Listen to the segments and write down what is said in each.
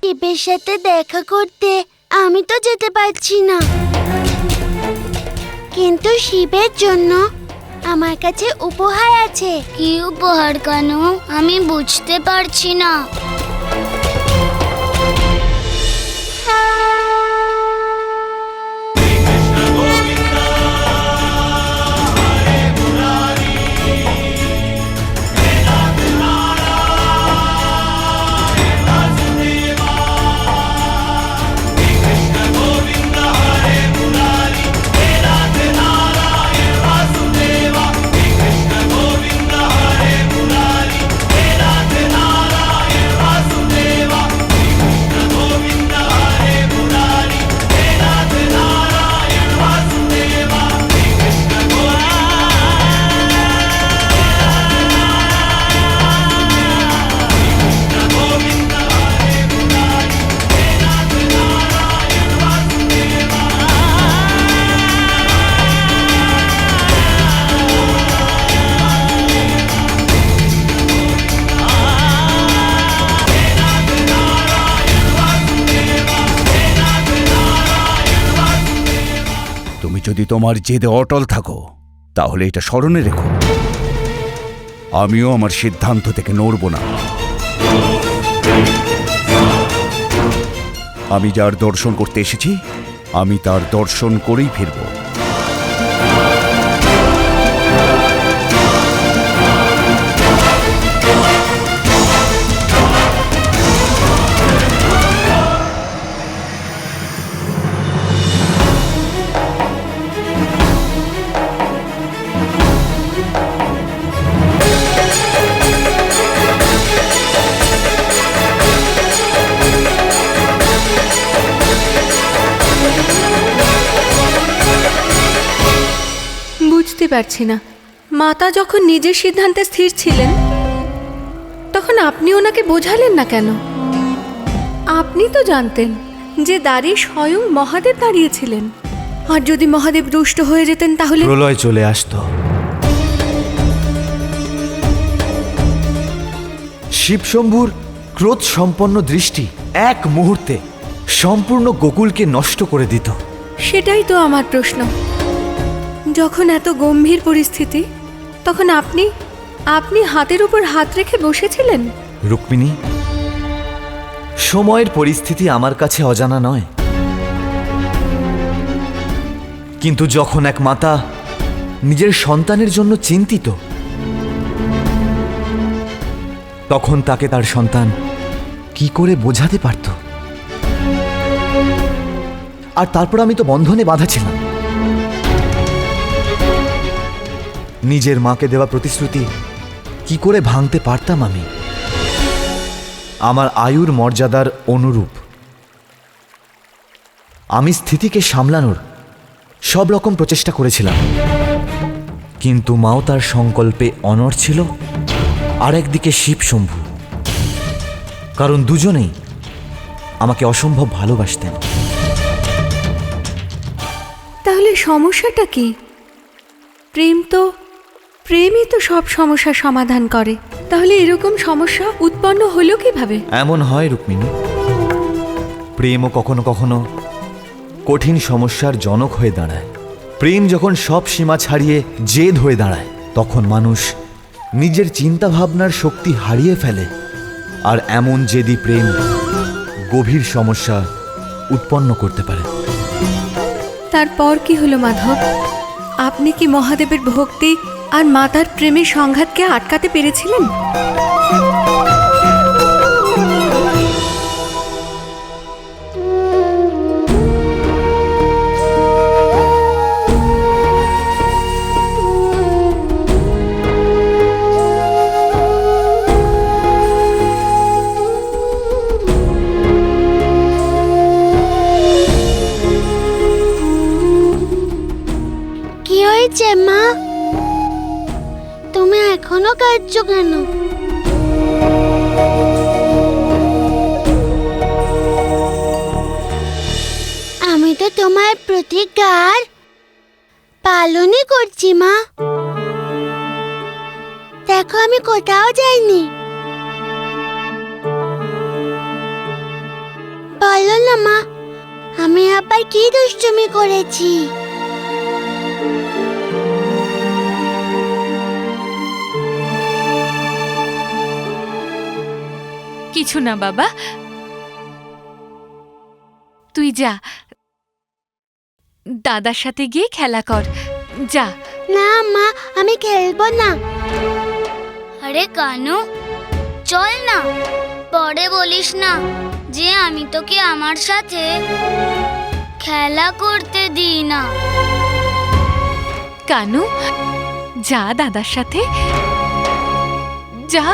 শিবের সাথে দেখা করতে আমি তো যেতে পারছি না, কিন্তু শিবের জন্য আমার কাছে উপহার আছে। কি উপহার কানু? আমি বুঝতে পারছি না। তুমি যদি তোমার জেদে অটল থাকো তাহলে এটা স্মরণে রেখো, আমিও আমার সিদ্ধান্ত থেকে নড়ব না। আমি যার দর্শন করতে এসেছি আমি তার দর্শন করেই ফিরব। বুঝতে পারছি না, মাতা যখন নিজের সিদ্ধান্তে স্থির ছিলেন তখন আপনি ওনাকে বোঝালেন না কেন? আপনি তো জানতেন যে দ্বারে স্বয়ং মহাদেব দাঁড়িয়েছিলেন, আর যদি মহাদেব রুষ্ট হয়ে যেতেন তাহলে প্রলয় চলে আসতো। শিবশম্ভুর ক্রোধ সম্পন্ন দৃষ্টি এক মুহূর্তে সম্পূর্ণ গোকুলকে নষ্ট করে দিত। সেটাই তো আমার প্রশ্ন। যখন এত গম্ভীর পরিস্থিতি তখন আপনি হাতের উপর হাত রেখে বসেছিলেন। রুক্মিণী, সময়ের পরিস্থিতি আমার কাছে অজানা নয়, কিন্তু যখন এক মাতা নিজের সন্তানের জন্য চিন্তিত তখন তাকে তার সন্তান কি করে বোঝাতে পারত? আর তারপর আমি তো বন্ধনে বাঁধা ছিলাম। নিজের মাকে দেওয়া প্রতিশ্রুতি কি করে ভাঙতে পারতাম আমি? আমার আয়ুর মর্যাদার অনুরূপ আমি স্থিতিকে সামলানোর সব রকম প্রচেষ্টা করেছিলাম, কিন্তু মাও তার সংকল্পে অনড় ছিল, আর একদিকে শিবশম্ভু, কারণ দুজনেই আমাকে অসম্ভব ভালোবাসতেন। তাহলে সমস্যাটা কি? প্রেমই তো সব সমস্যার সমাধান করে। তাহলে এরকম সমস্যা উৎপন্ন হলো কিভাবে? এমন হয় রুক্মিণী, প্রেমও কখনো কখনো কঠিন সমস্যার জনক হয়ে দাঁড়ায়। প্রেম যখন সব সীমা ছাড়িয়ে জেদ হয়ে দাঁড়ায় তখন মানুষ নিজের চিন্তা ভাবনার শক্তি হারিয়ে ফেলে, আর এমন জেদি প্রেম গভীর সমস্যা উৎপন্ন করতে পারে। তারপর কি হলো মাধব? আপনি কি মহাদেবের ভক্তি আর মাতার প্রেমের সংঘাতকে আটকাতে পেরেছিলেন? কি হয়েছে মা? তুমি এখনো কাঁদছো কেন? আমি তো তোমার প্রতিজ্ঞার পালনই করছি মা। দেখো আমি কোথাও যাইনি। না মা, আমি আবার কি দুষ্টুমি করেছি? কিছু না বাবা, তুই যা, দাদার সাথে গিয়ে খেলা কর, যা। না মা, আমি খেলবো না। আরে কানু, চল না, পরে বলিস না যে আমি তোকে আমার সাথে খেলা করতে দিই না। কানু, যা দাদার সাথে, যা।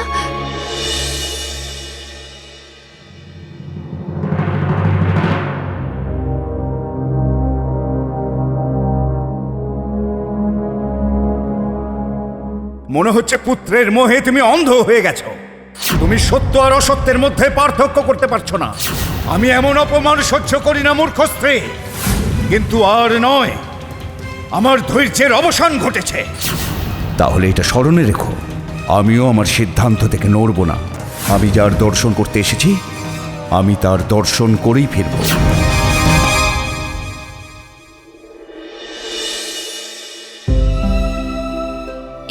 মনে হচ্ছে পুত্রের মোহে তুমি অন্ধ হয়ে গেছো। তুমি সত্য আর অসত্যের মধ্যে পার্থক্য করতে পারছো না। আমি এমন অপমান সহ্য করি না মূর্খ স্ত্রী, কিন্তু আর নয়, আমার ধৈর্যের অবসান ঘটেছে। তাহলে এটা স্মরণে রেখো, আমিও আমার সিদ্ধান্ত থেকে নড়ব না। আমি যার দর্শন করতে এসেছি, আমি তার দর্শন করেই ফিরব।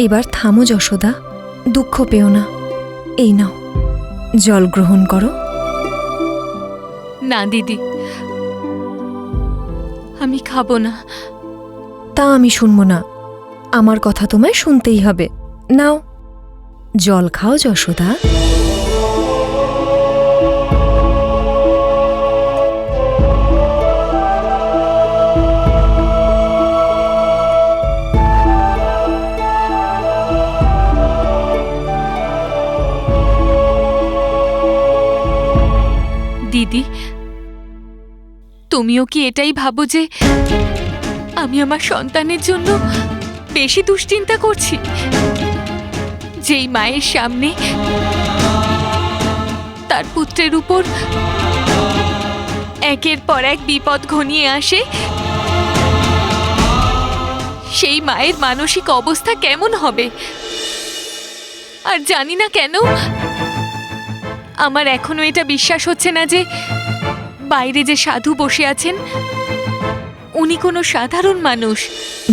এবার থামো যশোদা, দুঃখ পেও না। এই নাও, জল গ্রহণ করো। না দিদি, আমি খাবো না। তা আমি শুনবো না, আমার কথা তোমায় শুনতেই হবে। নাও, জল খাও যশোদা। দিদি, তুমিও কি এটাই ভাবো যে আমি আমার সন্তানের জন্য বেশি দুশ্চিন্তা করছি? যেই মায়ের সামনে তার পুত্রের উপর একের পর এক বিপদ ঘনিয়ে আসে, সেই মায়ের মানসিক অবস্থা কেমন হবে? আর জানি না কেন আমার এখনো এটা বিশ্বাস হচ্ছে না যে বাইরে যে সাধু বসে আছেন উনি কোনো সাধারণ মানুষ।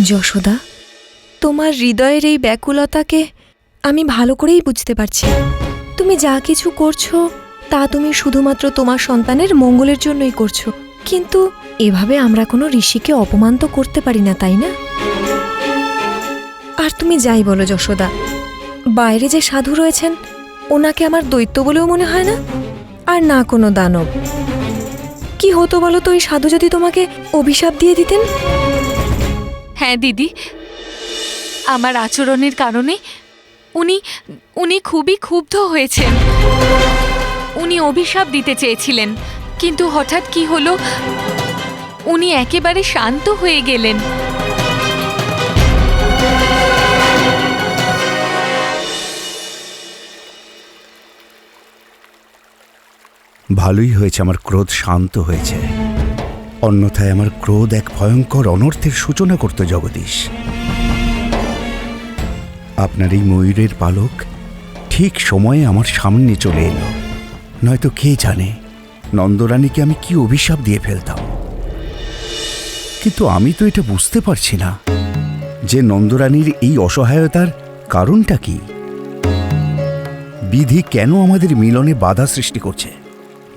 যশোদা, তোমার হৃদয়ের এই ব্যাকুলতাকে আমি ভালো করেই বুঝতে পারছি। তুমি যা কিছু করছো তা তুমি শুধুমাত্র তোমার সন্তানের মঙ্গলের জন্যই করছো, কিন্তু এভাবে আমরা কোনো ঋষিকে অপমান তো করতে পারি না, তাই না? আর তুমি যাই বলো যশোদা, বাইরে যে সাধু রয়েছেন ওনাকে আমার দৈত্য বলেও মনে হয় না, আর না কোনো দানব। কি হতো বলো তো ওই সাধু যদি তোমাকে অভিশাপ দিয়ে দিতেন? হ্যাঁ দিদি, আমার আচরণের কারণে উনি খুবই ক্ষুব্ধ হয়েছেন। উনি অভিশাপ দিতে চেয়েছিলেন, কিন্তু হঠাৎ কি হলো, উনি একেবারে শান্ত হয়ে গেলেন। ভালোই হয়েছে আমার ক্রোধ শান্ত হয়েছে, অন্যথায় আমার ক্রোধ এক ভয়ঙ্কর অনর্থের সূচনা করত। জগদীশ, আপনার এই ময়ূরের পালক ঠিক সময়ে আমার সামনে চলে এলো, নয়তো কে জানে নন্দরানীকে আমি কি অভিশাপ দিয়ে ফেলতাম। কিন্তু আমি তো এটা বুঝতে পারছি না যে নন্দরানীর এই অসহায়তার কারণটা কি। বিধি কেন আমাদের মিলনে বাধা সৃষ্টি করছে?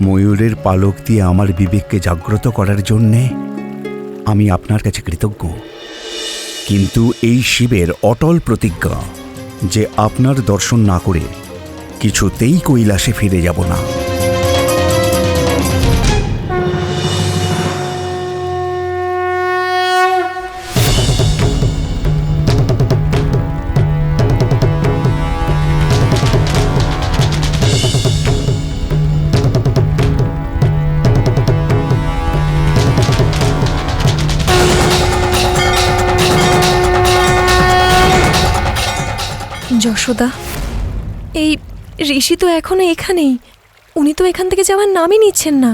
ময়ূরের পালক দিয়ে আমার বিবেককে জাগ্রত করার জন্যে আমি আপনার কাছে কৃতজ্ঞ, কিন্তু এই শিবের অটল প্রতিজ্ঞা যে আপনার দর্শন না করে কিছুতেই কৈলাসে ফিরে যাব না। যশোদা, এই ঋষি তো এখনো এখানেই, উনি তো এখান থেকে যাওয়ার নামই নিচ্ছেন না।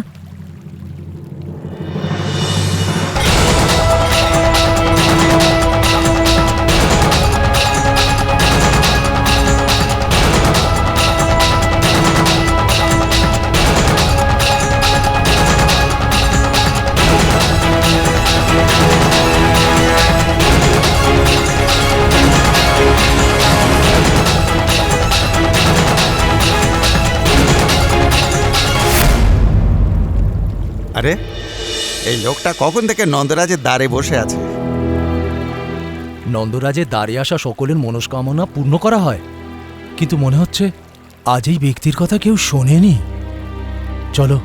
আরে এই লোকটা কখন থেকে নন্দরাজের দ্বারে বসে আছে? নন্দরাজের দ্বারে আসা সকলের মনস্কামনা পূর্ণ করা হয়, কিন্তু মনে হচ্ছে আজ এই ব্যক্তির কথা কেউ শোনেনি। চলো।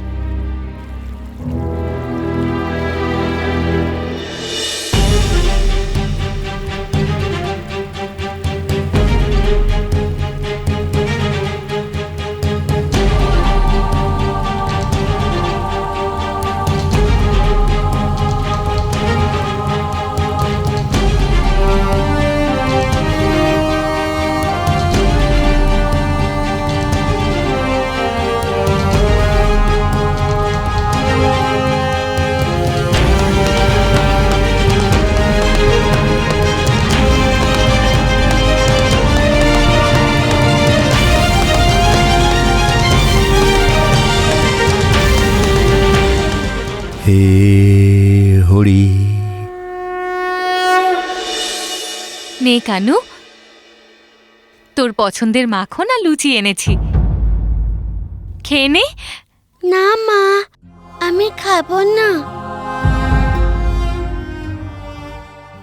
হে হরি। নে কানু, তোর পছন্দের মাখন আর লুচি এনেছি, খেয়ে নে। না মা, আমি খাবো না,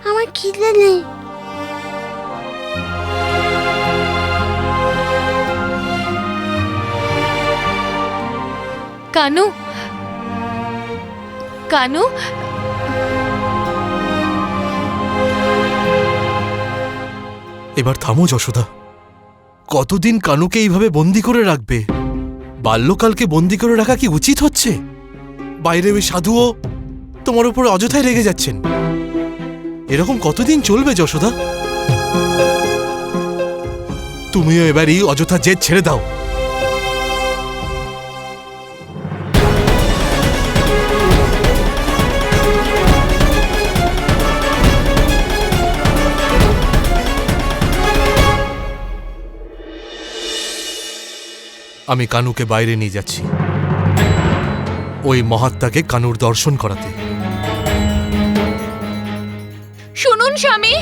আমার খিদে নেই। কানু, কানু, এবার থামো যশোদা। কতদিন কানুকে এইভাবে বন্দি করে রাখবে? বাল্যকালকে বন্দি করে রাখা কি উচিত হচ্ছে? বাইরে ওই সাধুও তোমার উপর অযথায় রেগে যাচ্ছেন। এরকম কতদিন চলবে যশোদা? তুমিও এবারই অযথা জেদ ছেড়ে দাও। আমি কানুকে বাইরে নিয়ে যাচ্ছি, ওই মহাত্মাকে কানুর দর্শন করাতে। শুনুন স্বামী,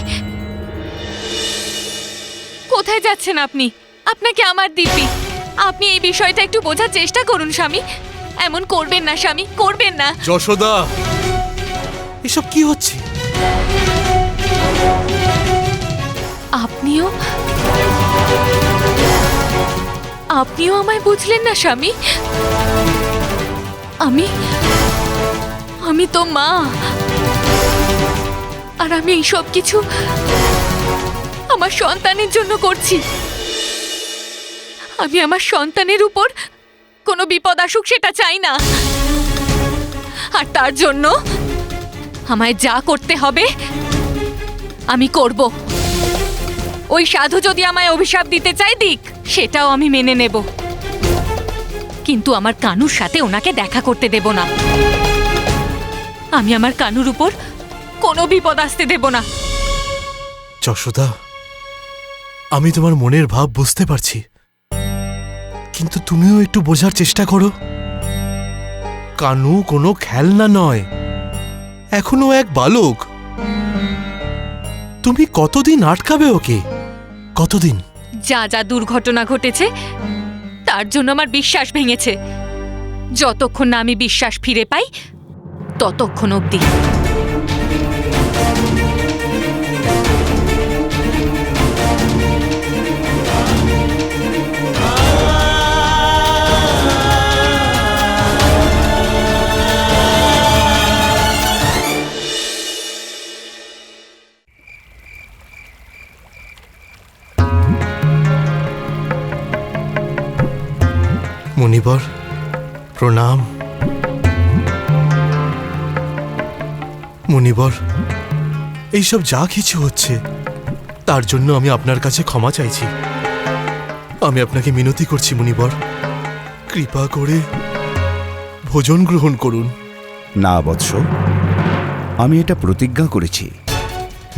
কোথায় যাচ্ছেন আপনি? আপনাকে আমার দিব্যি, আপনি এই বিষয়টা একটু বোঝার চেষ্টা করুন স্বামী। এমন করবেন না স্বামী, করবেন না। যশোদা, এসব কি হচ্ছে? আপনিও আপনিও আমায় বুঝলেন না স্বামী। আমি তো মা, আর আমি এই সব কিছু আমার সন্তানের জন্য করছি। আমি আমার সন্তানের উপর কোনো বিপদ আসুক সেটা চাই না, আর তার জন্য আমায় যা করতে হবে আমি করব। ওই সাধু যদি আমায় অভিশাপ দিতে চায় দিক, সেটাও আমি মেনে নেব, কিন্তু আমার কানুর সাথে ওনাকে দেখা করতে দেব না। আমি আমার কানুর উপর কোনো বিপদ আসতে দেব না। যশোদা, আমি তোমার মনের ভাব বুঝতে পারছি, কিন্তু তুমিও একটু বোঝার চেষ্টা করো। কানু কোনো খেলনা নয়, এখনো এক বালক। তুমি কতদিন আটকাবে ওকে? কতদিন? যা যা দুর্ঘটনা ঘটেছে তার জন্য আমার বিশ্বাস ভেঙেছে। যতক্ষণ না আমি বিশ্বাস ফিরে পাই ততক্ষণ অবধি। মুনিবর, প্রণাম। মুনিবর, এইসব যা কিছু হচ্ছে তার জন্য আমি আপনার কাছে ক্ষমা চাইছি। আমি আপনাকে মিনতি করছি মুনিবর, কৃপা করে ভোজন গ্রহণ করুন। না বৎস, আমি এটা প্রতিজ্ঞা করেছি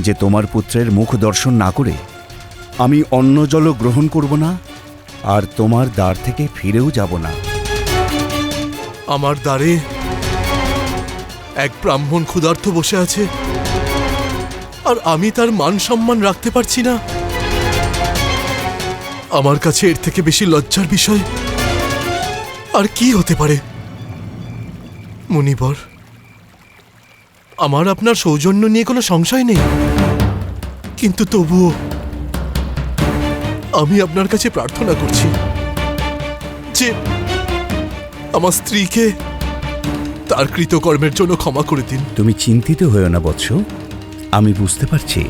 যে তোমার পুত্রের মুখ দর্শন না করে আমি অন্ন জল গ্রহণ করব না, আর তোমার দ্বার থেকে ফিরেও যাব না। আমার দ্বারে এক ব্রাহ্মণ ক্ষুধার্ত বসে আছে, আর আমি তার মান সম্মান রাখতে পারছি না। আমার কাছে এর থেকে বেশি লজ্জার বিষয় আর কি হতে পারে? মুনিবর, আমার আপনার সৌজন্য নিয়ে কোনো সংশয় নেই, কিন্তু তবুও আমি আপনার কাছে প্রার্থনা করছি যে আমার স্ত্রীকে তার কৃতকর্মের জন্য ক্ষমা করে দিন। তুমি চিন্তিত হয়েও না বৎস, আমি বুঝতে পারছি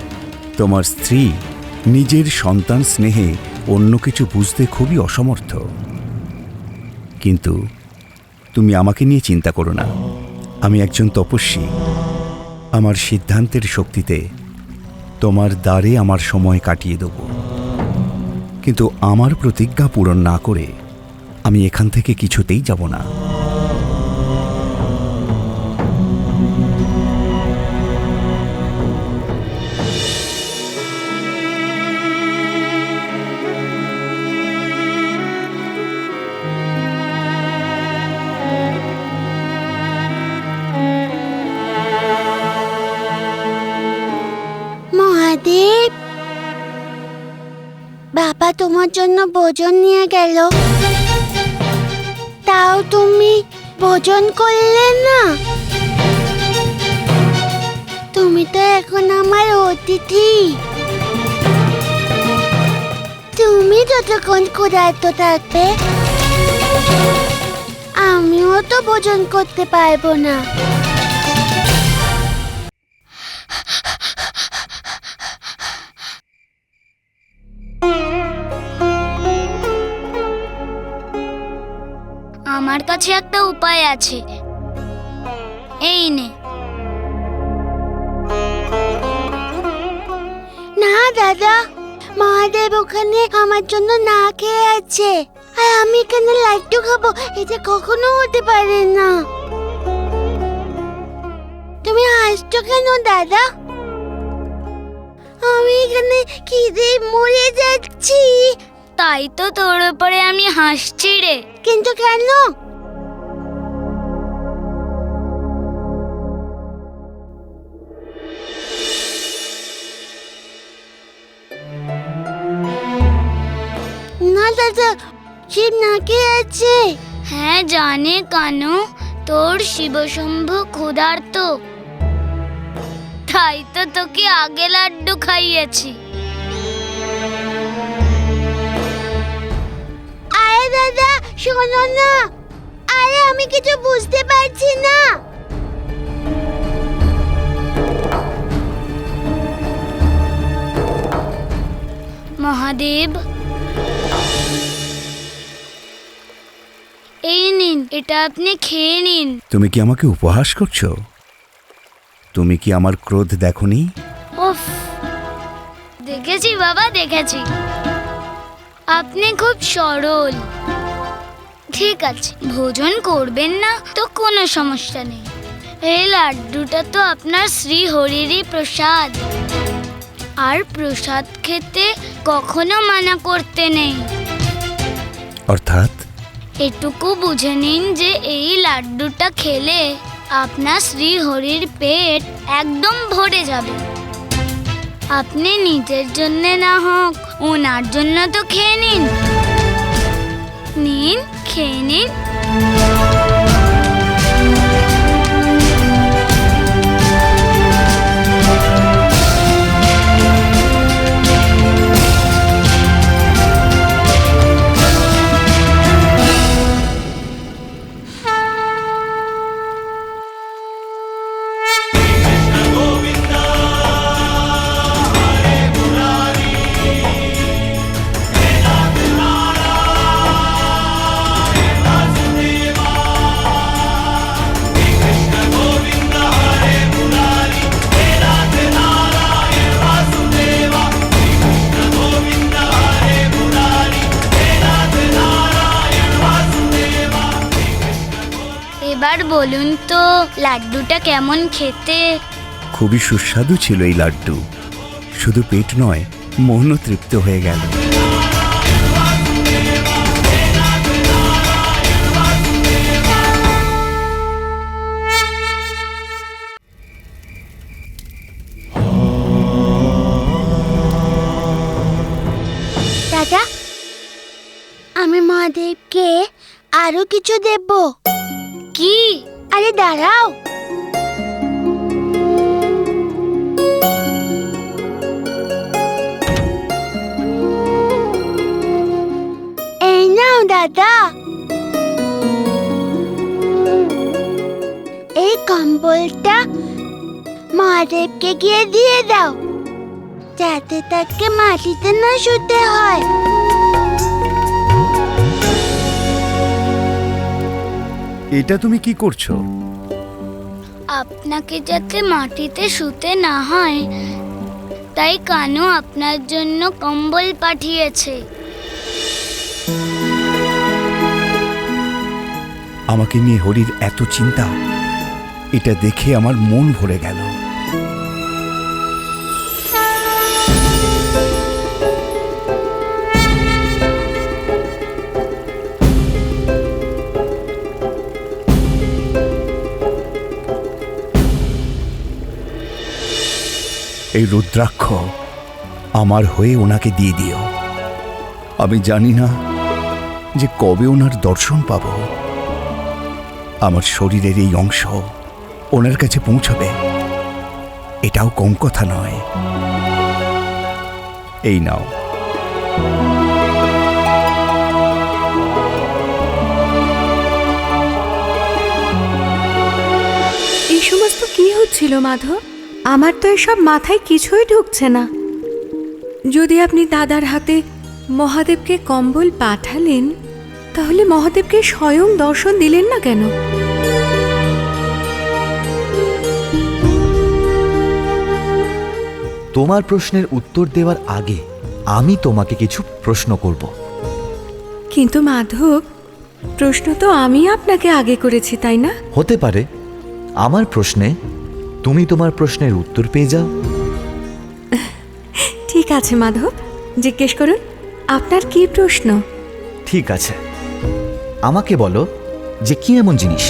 তোমার স্ত্রী নিজের সন্তান স্নেহে অন্য কিছু বুঝতে খুবই অসমর্থ। কিন্তু তুমি আমাকে নিয়ে চিন্তা করো না, আমি একজন তপস্বী। আমার সিদ্ধান্তের শক্তিতে তোমার দ্বারে আমার সময় কাটিয়ে দেব, কিন্তু আমার প্রতিজ্ঞা পূরণ না করে আমি এখান থেকে কিছুতেই যাব না। মহাদেব, বাবা তোমার জন্য ভোজন নিয়ে গেল, তাও তুমি ভোজন করলে না। তুমি তো এখন আমার অতিথি, তুমি যতক্ষণ ক্ষুধার্ত থাকবে আমিও তো ভোজন করতে পারবো না। আমার কাছে একটা উপায় আছে, এই নে। না দাদা, মহাদেব ওখানে আমার জন্য না খেয়ে আছে, আর আমি এখানে লাড্ডু খাবো, এটা কখনো হতে পারে না। তুমি হাসছো কেন দাদা? আমি এখানে খিদে মরে যাচ্ছি। তাই তো তোর উপরে আমি হাসছি রে। কিন্তু কেন? না দাদা, শিব না খেয়ে আছে। হ্যাঁ জানে কানু, তোর শিবশম্ভু ক্ষুধার্ত, তাই তো তোকে আগে লাড্ডু খাইয়েছি। আরে দাদা শোনো না, আরে আমি কিছু বুঝতে পারছি না। মহাদেব, এই নিন, এটা আপনি খেয়ে নিন। তুমি কি আমাকে উপহাস করছো? তুমি কি আমার ক্রোধ দেখোনি? উফ, দেখেছি বাবা, দেখেছি। আপনি খুব সরল। ঠিক আছে, ভোজন করবেন না তো কোনো সমস্যা নেই। এই লাড্ডুটা তো আপনার শ্রী হরিরই প্রসাদ, আর প্রসাদ খেতে কখনো মানা করতে নেই। অর্থাৎ এটুকু বুঝে নিন যে এই লাড্ডুটা খেলে আপনার শ্রী হরির পেট একদম ভরে যাবে। আপনি নিজের জন্য না হোক, ওনার জন্য তো খেয়ে নিন। নিন, খেয়ে নিন। এবার বলুন তো, লাড্ডুটা কেমন খেতে? খুবই সুস্বাদু ছিল এই লাড্ডু। শুধু পেট নয়, মনও তৃপ্ত হয়ে গেল। দাদা, আমি মহাদেবকে আরো কিছু দেব। কি? আরে দাঁড়াও, এই নাও দাদা, এই কম্বলটা মহাদেবকে গিয়ে দিয়ে দাও, যাতে তাকে মাটিতে না শুতে হয়। এটা তুমি কি করছো? আপনাকে যাতে মাটিতে শুতে না হয় তাই কানু আপনার জন্য কম্বল পাঠিয়েছে। আমাকে নিয়ে হরির এত চিন্তা, এটা দেখে আমার মন ভরে গেল। এই রুদ্রাক্ষ আমার হয়ে ওনাকে দিয়ে দিও। আমি জানি না যে কবে ওনার দর্শন পাব। আমার শরীরের এই অংশ ওনার কাছে পৌঁছবে, এটাও কম কথা নয়। এই নাও। এই সমস্ত কি হচ্ছিল মাধব? আমার তো এসব মাথায় কিছুই ঢুকছে না। যদি আপনি দাদার হাতে মহাদেবকে কম্বল পাঠালেন, তাহলে মহাদেবকে স্বয়ং দর্শন দিলেন না কেন? তোমার প্রশ্নের উত্তর দেওয়ার আগে আমি তোমাকে কিছু প্রশ্ন করব। কিন্তু মাধব, প্রশ্ন তো আমি আপনাকে আগে করেছি, তাই না? হতে পারে আমার প্রশ্নে তুমি তোমার প্রশ্নের উত্তর পেয়ে যাও। ঠিক আছে মাধব, জিজ্ঞেস করুন, আপনার কি প্রশ্ন? ঠিক আছে, আমাকে বলো যে কি এমন জিনিস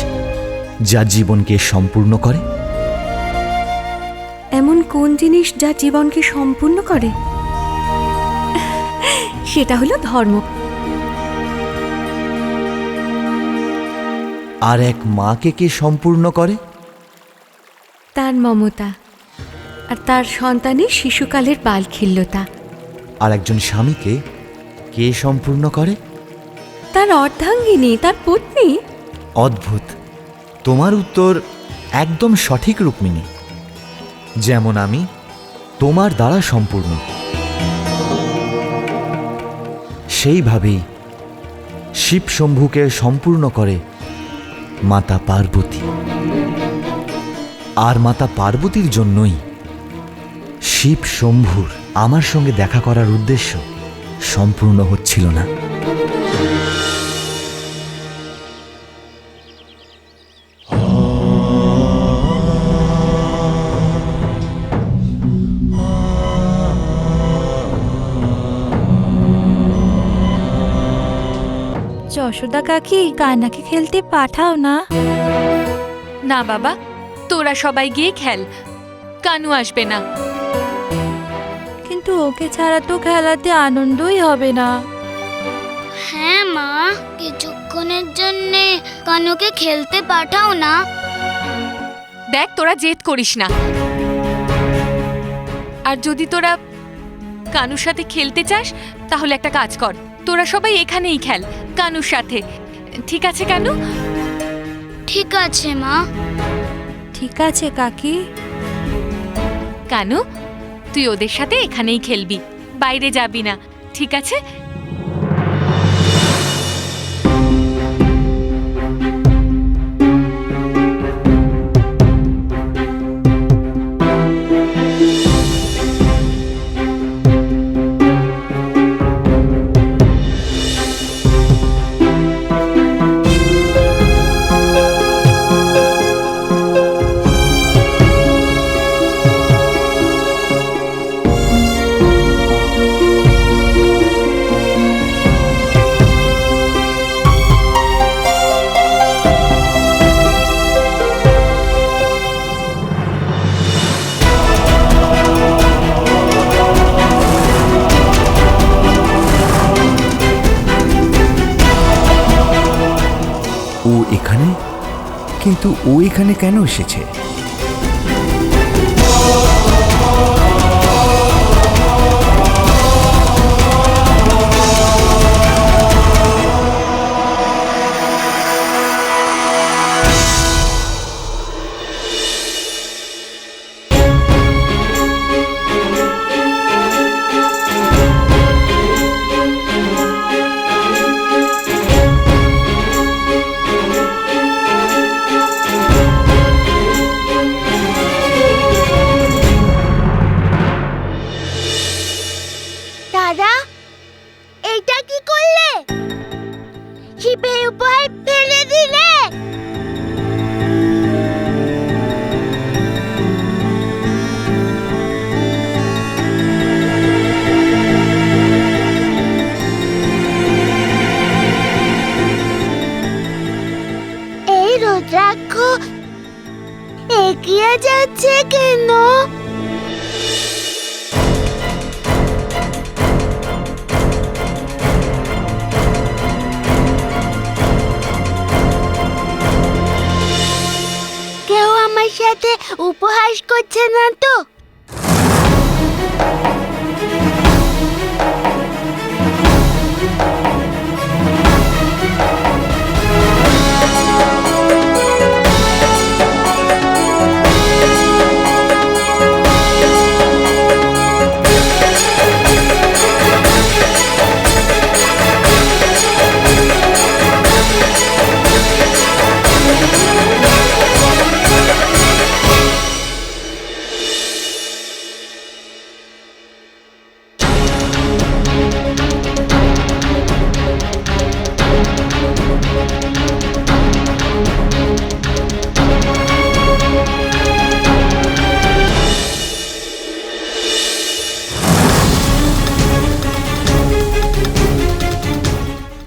যা জীবনকে সম্পূর্ণ করে? এমন কোন জিনিস যা জীবনকে সম্পূর্ণ করে? সেটা হলো ধর্ম। আর এক মাকে কে সম্পূর্ণ করে? তার মমতা, আর তার সন্তানের শিশুকালের বালখিল্যতা। আর একজন স্বামীকে কে সম্পূর্ণ করে? তার অর্ধাঙ্গিনী, তার পত্নী। অদ্ভুত, তোমার উত্তর একদম সঠিক রুক্মিণী। যেমন আমি তোমার দ্বারা সম্পূর্ণ, সেইভাবেই শিব শম্ভুকে সম্পূর্ণ করে মাতা পার্বতী। আর মাতা পার্বতীর জন্যই শিব শম্ভুর আমার সঙ্গে দেখা করার উদ্দেশ্য সম্পূর্ণ হচ্ছিল না। যশোদা কাকি, কানাকে খেলতে পাঠাও না। না বাবা, তোরা সবাই গিয়ে খেল, কানু আসবে না। কিন্তু ওকে ছাড়া তো খেলাতে আনন্দই হবে না। হ্যাঁ মা, কিছুক্ষণের জন্যে কানুকে খেলতে পাঠাও না। দেখ, তোরা জেদ করিস না। আর যদি তোরা কানুর সাথে খেলতে চাস তাহলে একটা কাজ কর, তোরা সবাই এখানেই খেল কানুর সাথে। ঠিক আছে কানু? ঠিক আছে মা। ঠিক আছে কাকি। কানু, তুই ওদের সাথে এখানেই খেলবি, বাইরে যাবি না, ঠিক আছে? কিন্তু ও এখানে কেন এসেছে? দাদা, এইটা কি করলে? শিবের উপহার ফেলে দিলে? এই রুদ্রাক্ষ এগিয়ে যাচ্ছে কেন? কেউ আমার সাথে উপহাস করছে না তো?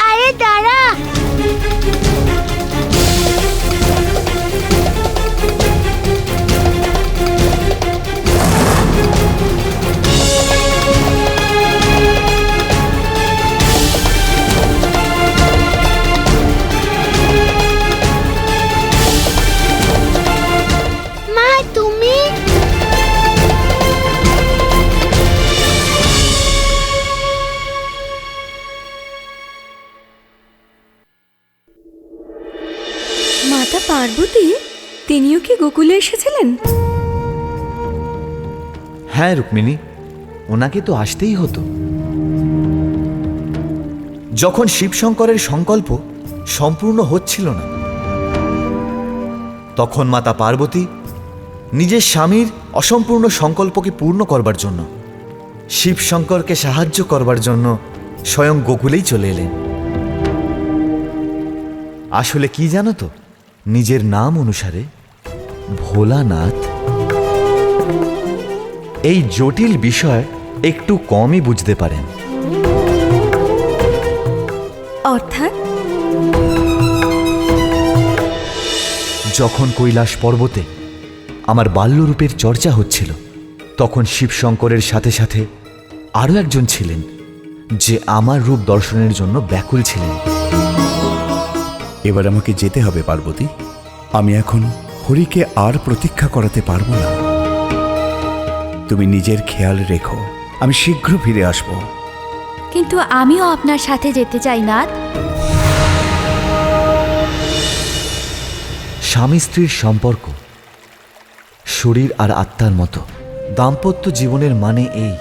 আরে দাঁড়া! মা, তুমি? মাতা পার্বতী, তিনিও কি গোকুলে এসেছিলেন? হ্যাঁ রুক্মিণী, ওনাকে তো আসতেই হতো। যখন শিবশঙ্করের সংকল্প সম্পূর্ণ হচ্ছিল না, তখন মাতা পার্বতী নিজের স্বামীর অসম্পূর্ণ সংকল্পকে পূর্ণ করবার জন্য, শিবশঙ্করকে সাহায্য করবার জন্য স্বয়ং গোকুলেই চলে এলেন। আসলে কি জানো তো, নিজের নাম অনুসারে ভোলানাথ এই জটিল বিষয় একটু কমই বুঝতে পারেন। অর্থাৎ যখন কৈলাস পর্বতে আমার বাল্যরূপের চর্চা হচ্ছিল, তখন শিবশঙ্করের সাথে সাথে আরও একজন ছিলেন যে আমার রূপ দর্শনের জন্য ব্যাকুল ছিলেন। এবার আমাকে যেতে হবে পার্বতী। আমি এখন হরিকে আর প্রতীক্ষা করাতে পারবো না। তুমি নিজের খেয়াল রেখো, আমি শীঘ্র ফিরে আসব। কিন্তু আমিও আপনার সাথে যেতে চাই নাথ। স্বামী স্ত্রীর সম্পর্ক শরীর আর আত্মার মতো। দাম্পত্য জীবনের মানে এই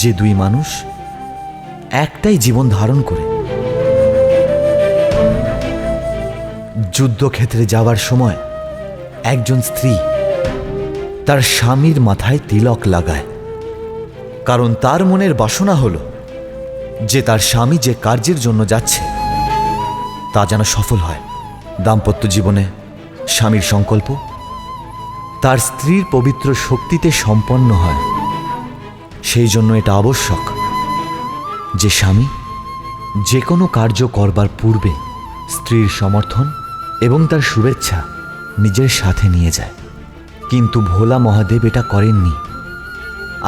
যে দুই মানুষ একটাই জীবন ধারণ করে। যুদ্ধক্ষেত্রে যাওয়ার সময় একজন স্ত্রী তার স্বামীর মাথায় তিলক লাগায়, কারণ তার মনের বাসনা হলো যে তার স্বামী যে কার্যের জন্য যাচ্ছে তা যেন সফল হয়। দাম্পত্য জীবনে স্বামীর সংকল্প তার স্ত্রীর পবিত্র শক্তিতে সম্পন্ন হয়। সেই জন্য এটা আবশ্যক যে স্বামী যে কোনো কার্য করবার পূর্বে স্ত্রীর সমর্থন এবং তার শুভেচ্ছা নিজের সাথে নিয়ে যায়। কিন্তু ভোলা মহাদেব এটা করেননি।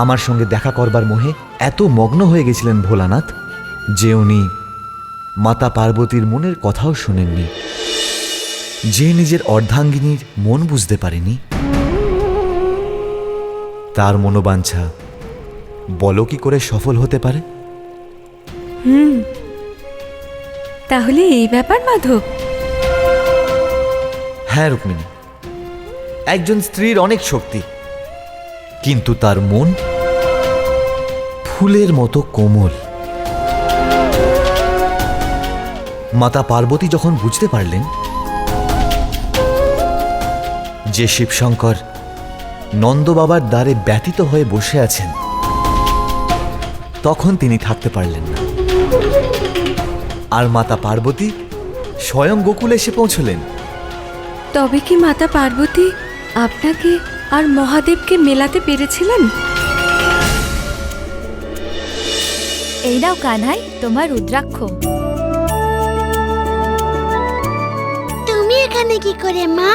আমার সঙ্গে দেখা করবার মোহে এত মগ্ন হয়ে গেছিলেন ভোলানাথ যে উনি মাতা পার্বতীর মনের কথাও শোনেননি। যে নিজের অর্ধাঙ্গিনীর মন বুঝতে পারেনি, তার মনোবাঞ্ছা বলো কি করে সফল হতে পারে? তাহলে এই ব্যাপার মাধব। হ্যাঁ রুক্মিণী, একজন স্ত্রীর অনেক শক্তি, কিন্তু তার মন ফুলের মতো কোমল। মাতা পার্বতী যখন বুঝতে পারলেন যে শিবশঙ্কর নন্দবাবার দ্বারে ব্যতীত হয়ে বসে আছেন, তখন তিনি থাকতে পারলেন না, আর মাতা পার্বতী স্বয়ং গোকুলে এসে পৌঁছলেন। তবে কি মাতা পার্বতী আপনাকে আর মহাদেবকে মেলাতে পেরেছিলেন? এই নাও কানাই তোমার রুদ্রাক্ষ। তুমি এখানে কি করে মা?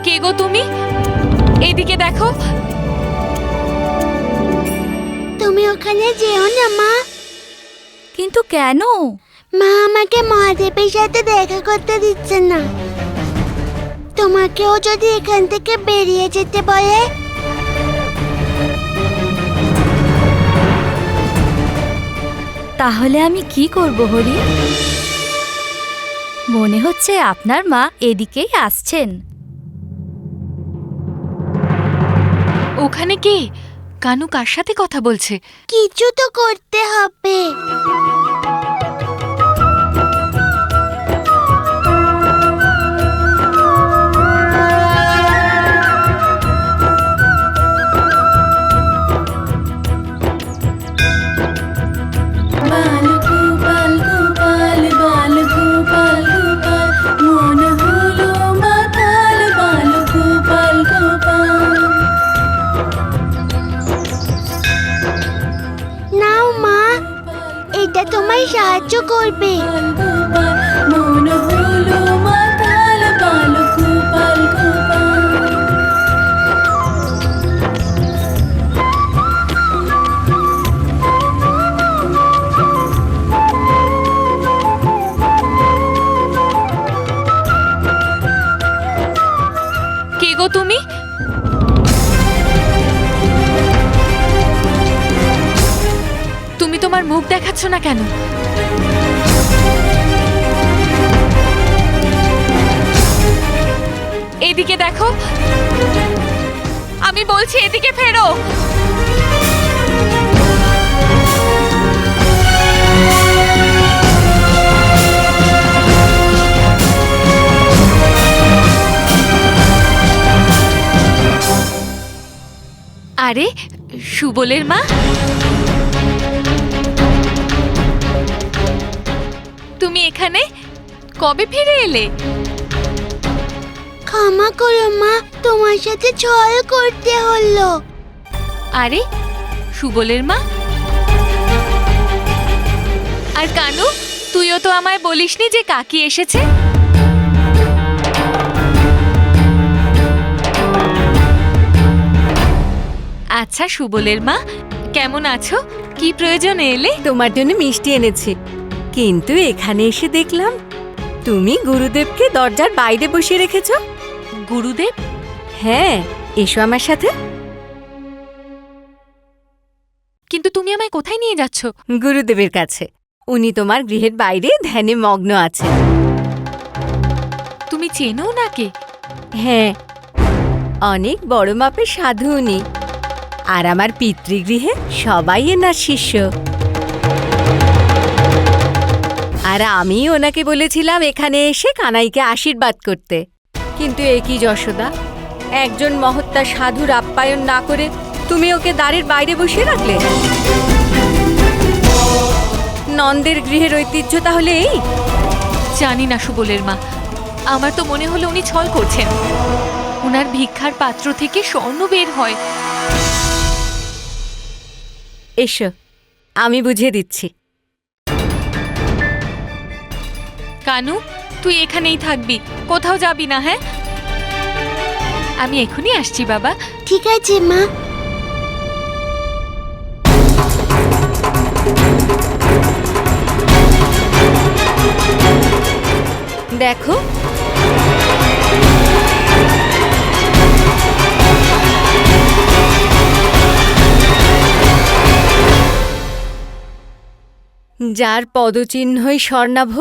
কে গো তুমি? এদিকে দেখো। তুমি ওখানে যেও না মা। কিন্তু কেন? মা আমাকে মহাদেবের সাথে দেখা করতে দিচ্ছে না। তোমাকেও যদি এখান থেকে বেরিয়ে যেতে বলে? তাহলে আমি কি করব হরি? মনে হচ্ছে আপনার মা এদিকেই আসছেন। ওখানে কে? কানু কার সাথে কথা বলছে? কিছু তো করতে হবে। নাও মা, এটা তোমায় সাহায্য করবে। কে গো তুমি? তুমি তোমার মুখ দেখাচ্ছ না কেন? এদিকে দেখো, আমি বলছি এদিকে ফেরো। আরে সুবলের মা, তুমি এখানে কবে ফিরে এলে? ক্ষমা করো মা, তোমার সাথে ছল করতে হলো। আরে সুবলের মা, আর কানু, তুইও তো আমায় বলিসনি যে কাকি এসেছে। আচ্ছা সুবলের মা, কেমন আছো? কি প্রয়োজনে এলে? তোমার জন্য মিষ্টি এনেছি, কিন্তু এখানে এসে দেখলাম তুমি গুরুদেবকে দরজার বাইরে বসিয়ে রেখেছ। গুরুদেব? হ্যাঁ, এসো আমার সাথে। কিন্তু তুমি আমায় কোথায় নিয়ে যাচ্ছ? গুরুদেবের কাছে। উনি তোমার গৃহের বাইরে ধ্যানে মগ্ন আছেন। তুমি চেনো ওনাকে? হ্যাঁ, অনেক বড় মাপের সাধু উনি, আর আমার পিতৃগৃহে সবাই এনার শিষ্য। আর আমি ওনাকে বলেছিলাম এখানে এসে কানাইকে আশীর্বাদ করতে, কিন্তু এ কি যশোদা, একজন মহত্তা সাধুর আপ্যায়ন না করে তুমি ওকে দ্বারের বাইরে বসিয়ে রাখলে। নন্দের গৃহের ঐতিহ্য তাহলে এই? জানি না সুবলের মা, আমার তো মনে হলো উনি ছল করছেন। ওনার ভিক্ষার পাত্র থেকে স্বর্ণ বের হয়। এসো, আমি বুঝিয়ে দিচ্ছি। কানু, তুই এখানেই থাকবি, কোথাও যাবি না, হ্যাঁ? আমি এখনই আসছি বাবা। ঠিক আছে মা। দেখো, যার পদচিহ্নই স্বর্ণাভ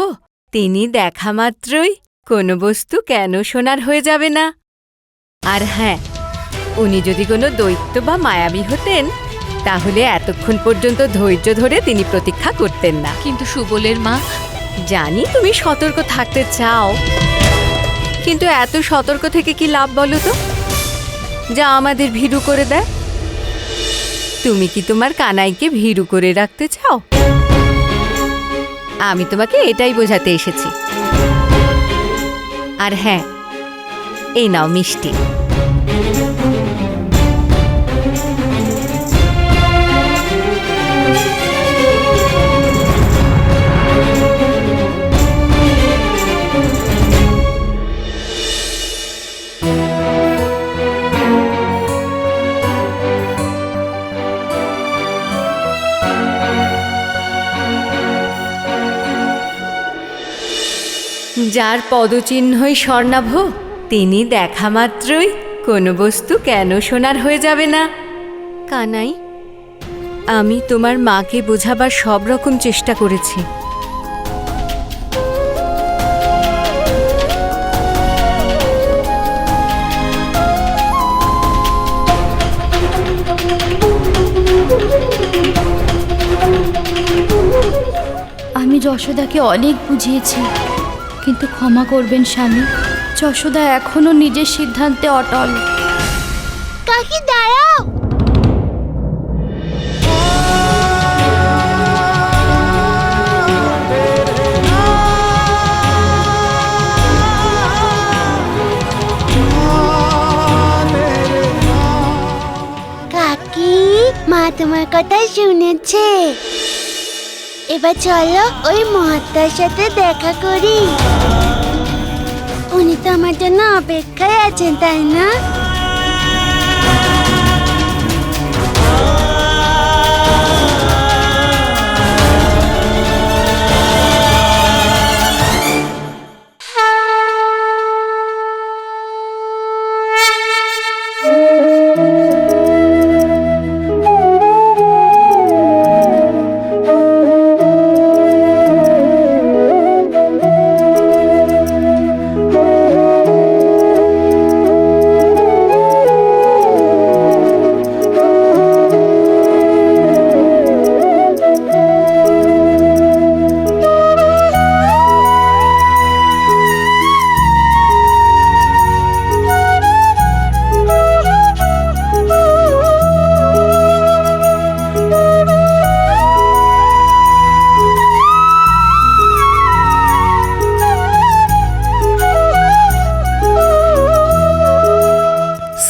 তিনি দেখা মাত্রই কোনো বস্তু কেন সোনার হয়ে যাবে না। আর হ্যাঁ, উনি যদি কোনো দৈত্য বা মায়াবী হতেন তাহলে এতক্ষণ পর্যন্ত ধৈর্য ধরে তিনি প্রতীক্ষা করতেন না। কিন্তু সুবলের মা, জানি তুমি সতর্ক থাকতে চাও, কিন্তু এত সতর্ক থেকে কি লাভ বলো তো, যা আমাদের ভীরু করে দেয়। তুমি কি তোমার কানাইকে ভীরু করে রাখতে চাও? আমি তোমাকে এটাই বোঝাতে এসেছি। আর হ্যাঁ, এই নাও মিষ্টি। যার পদচিহ্নই স্বর্ণাভ তিনি দেখা মাত্রই কোনো বস্তু কেন সোনার হয়ে যাবে না। কানাই, আমি তোমার মাকে বোঝাবার সব রকম চেষ্টা করেছি, আমি যশোদাকে অনেক বুঝিয়েছি, কিন্তু ক্ষমা করবেন স্বামী, যশোদা এখনো নিজের সিদ্ধান্তে অটল। কাকি দাঁড়াও। কাকি, মা তোমার কথা শুনেছে। এবার চলো ওই মহাত্মার সাথে দেখা করি। উনি তো আমার জন্য অপেক্ষায় আছেন, তাই না?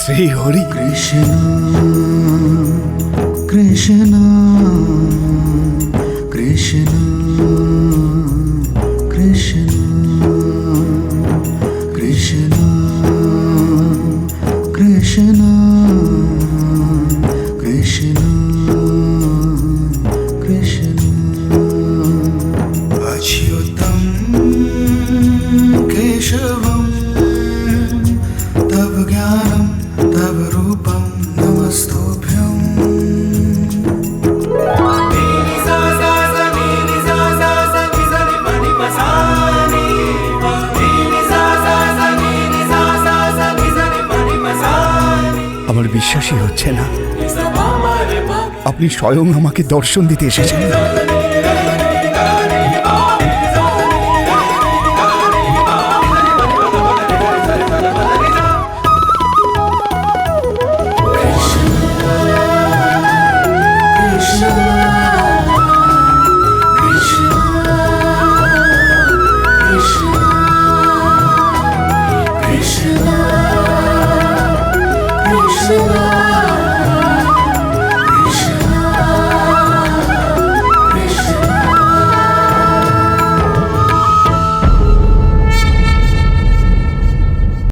শ্রী হরি কৃষ্ণ কৃষ্ণ কৃষ্ণ কৃষ্ণ কৃষ্ণ কৃষ্ণ কৃষ্ণ কৃষ্ণ অচ্যুতম কেশবম তব জ্ঞানম तव रूपं नमस्तुभ्यं আমার বিশ্বাসই হচ্ছে না আপনি স্বয়ং আমাকে দর্শন দিতে এসেছেন। Krishna